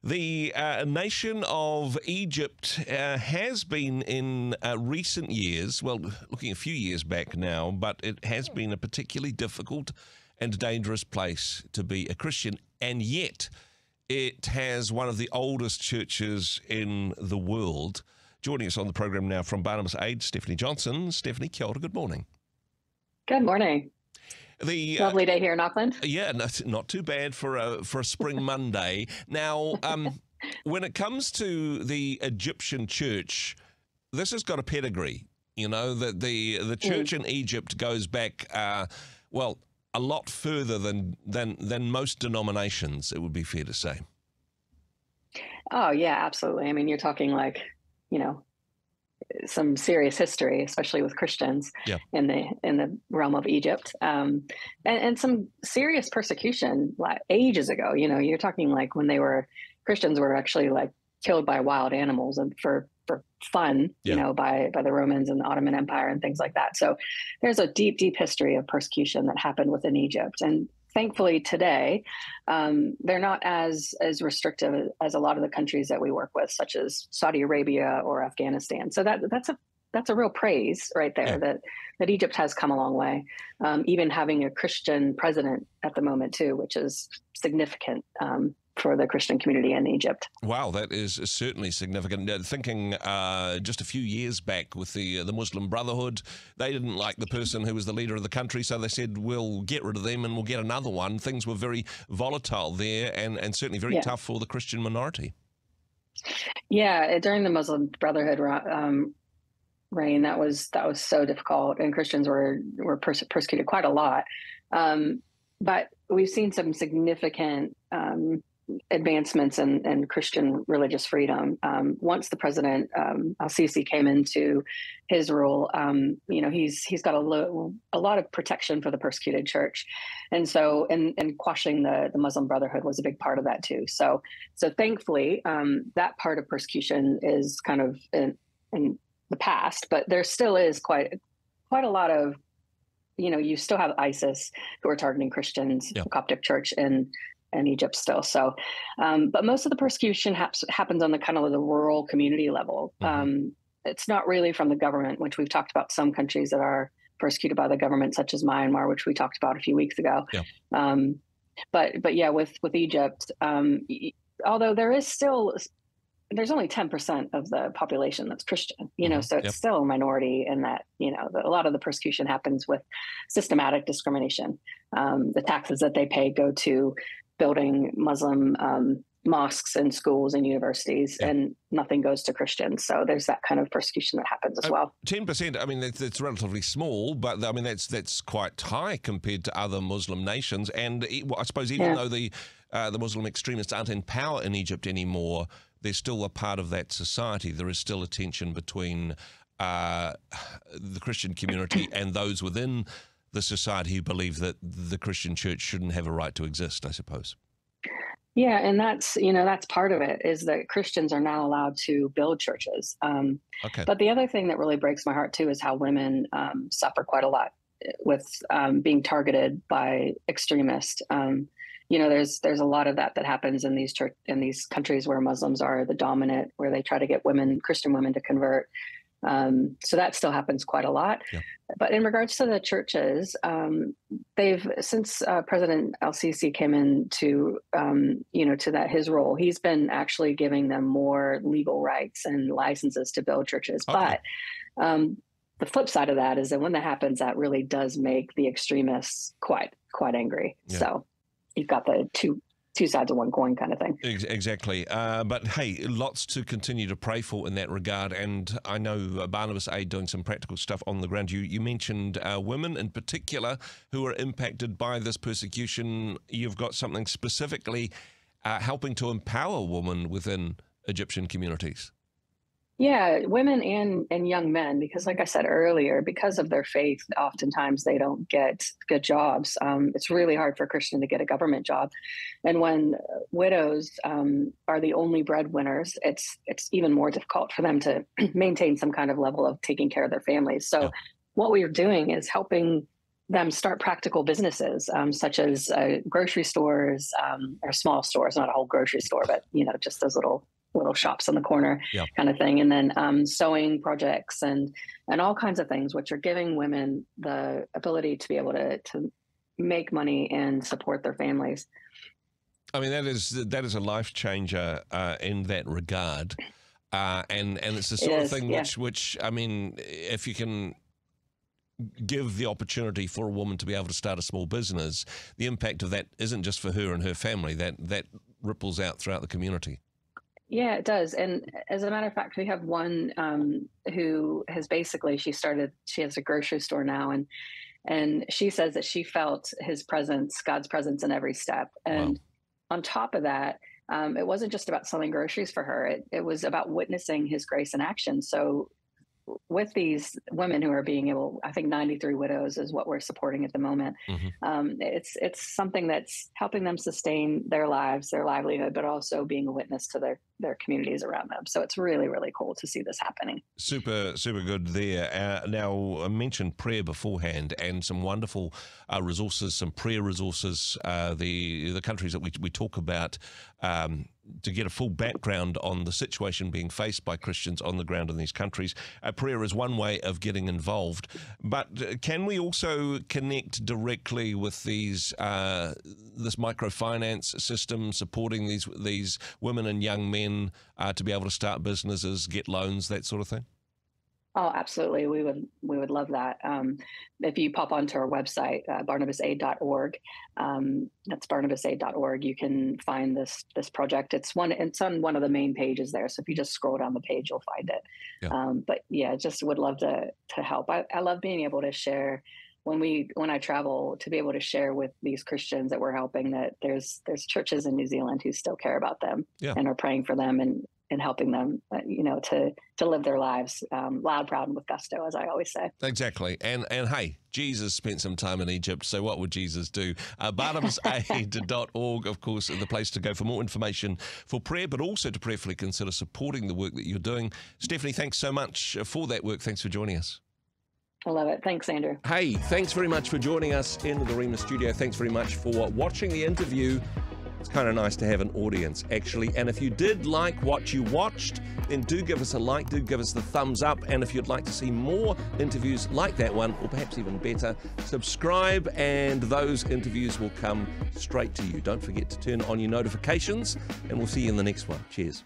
The nation of Egypt has been in recent years, well, looking a few years back now, but it has been a particularly difficult and dangerous place to be a Christian, and yet it has one of the oldest churches in the world. Joining us on the program now from Barnabas Aid, Stephanie Johnston. Stephanie, kia ora, good morning. Good morning. The lovely day here in Auckland. Yeah, not too bad for a spring Monday. Now, when it comes to the Egyptian church, this has got a pedigree. You know that the church in Egypt goes back, well, a lot further than most denominations. It would be fair to say. Oh yeah, absolutely. I mean, you're talking like, some serious history, especially with Christians in the realm of Egypt, and some serious persecution like ages ago. You're talking like when Christians were actually like killed by wild animals and for fun, by the Romans and the Ottoman Empire and things like that. So there's a deep, deep history of persecution that happened within Egypt. And thankfully today, they're not as restrictive as a lot of the countries that we work with, such as Saudi Arabia or Afghanistan. So that's a real praise right there that Egypt has come a long way, even having a Christian president at the moment too, which is significant for the Christian community in Egypt. Wow, that is certainly significant. Thinking just a few years back with the Muslim Brotherhood, they didn't like the person who was the leader of the country, so they said, we'll get rid of them and we'll get another one. Things were very volatile there and certainly very tough for the Christian minority. Yeah, during the Muslim Brotherhood reign, that was so difficult, and Christians were persecuted quite a lot. But we've seen some significant advancements in Christian religious freedom. Once the president Al-Sisi came into his rule, he's got a lot of protection for the persecuted church, and so and quashing the Muslim Brotherhood was a big part of that too. So thankfully, that part of persecution is kind of in the past, but there still is quite a lot of, you still have ISIS who are targeting Christians, the Coptic Church in Egypt still. So, but most of the persecution happens on the kind of the rural community level. It's not really from the government, which we've talked about some countries that are persecuted by the government, such as Myanmar, which we talked about a few weeks ago. But yeah, with Egypt, although there's only 10% of the population that's Christian, so it's still a minority in that, a lot of the persecution happens with systematic discrimination. The taxes that they pay go to building Muslim mosques and schools and universities, and nothing goes to Christians. So there's that kind of persecution that happens as well. 10%, I mean, that's relatively small, but I mean, that's quite high compared to other Muslim nations. And I suppose even though the Muslim extremists aren't in power in Egypt anymore, they're still a part of that society. There is still a tension between the Christian community and those within the society who believe that the Christian church shouldn't have a right to exist, I suppose. Yeah, and that's part of it, is that Christians are now allowed to build churches. But the other thing that really breaks my heart too is how women suffer quite a lot with being targeted by extremists. There's a lot of that happens in these countries where Muslims are the dominant, where they try to get Christian women to convert. So that still happens quite a lot. But in regards to the churches, since President Al-Sisi came into, to his role, he's been actually giving them more legal rights and licenses to build churches. But the flip side of that is that when that happens, that really does make the extremists quite angry. So you've got the two sides of one coin kind of thing. Exactly. But hey, lots to continue to pray for in that regard. And I know Barnabas Aid doing some practical stuff on the ground. You mentioned women in particular who are impacted by this persecution. You've got something specifically helping to empower women within Egyptian communities. Yeah, women and young men, because like I said earlier, because of their faith, oftentimes they don't get good jobs. It's really hard for a Christian to get a government job. And when widows are the only breadwinners, it's even more difficult for them to maintain some kind of level of taking care of their families. So what we are doing is helping them start practical businesses, such as grocery stores, or small stores, not a whole grocery store, but just those little shops on the corner, Yeah. kind of thing. And then sewing projects and all kinds of things, which are giving women the ability to be able to make money and support their families. I mean, that is a life changer in that regard, and it's the sort of thing which I mean, if you can give the opportunity for a woman to be able to start a small business, the impact of that isn't just for her and her family. That ripples out throughout the community. Yeah, it does. And as a matter of fact, we have one who has basically, she has a grocery store now, and she says that she felt his presence, God's presence, in every step. And Wow. on top of that, it wasn't just about selling groceries for her. It was about witnessing his grace in action. So with these women who are being able, I think 93 widows is what we're supporting at the moment. Mm-hmm. It's something that's helping them sustain their lives, their livelihood, but also being a witness to their communities around them. So it's really, really cool to see this happening. Super good there. Now, I mentioned prayer beforehand, and some wonderful resources, some prayer resources, the countries that we talk about, to get a full background on the situation being faced by Christians on the ground in these countries. Prayer is one way of getting involved, but can we also connect directly with this microfinance system supporting these women and young men to be able to start businesses, get loans, that sort of thing? Oh, absolutely. We would love that. If you pop onto our website, barnabasaid.org, that's barnabasaid.org, you can find this project. It's on one of the main pages there. So if you just scroll down the page, you'll find it. Yeah. But yeah, just would love to help. I love being able to share when I travel, to be able to share with these Christians that we're helping, that there's churches in New Zealand who still care about them. Yeah. And are praying for them and helping them, to live their lives loud, proud, and with gusto, as I always say. Exactly. And hey, Jesus spent some time in Egypt, so what would Jesus do? Barnabasaid.org, of course, the place to go for more information for prayer, but also to prayerfully consider supporting the work that you're doing. Stephanie, thanks so much for that work. Thanks for joining us. I love it. Thanks, Andrew. Hey, thanks very much for joining us in the Rhema studio. Thanks very much for watching the interview. It's kind of nice to have an audience, actually. And if you did like what you watched, then do give us a like, do give us the thumbs up. And if you'd like to see more interviews like that one, or perhaps even better, subscribe and those interviews will come straight to you. Don't forget to turn on your notifications, and we'll see you in the next one. Cheers.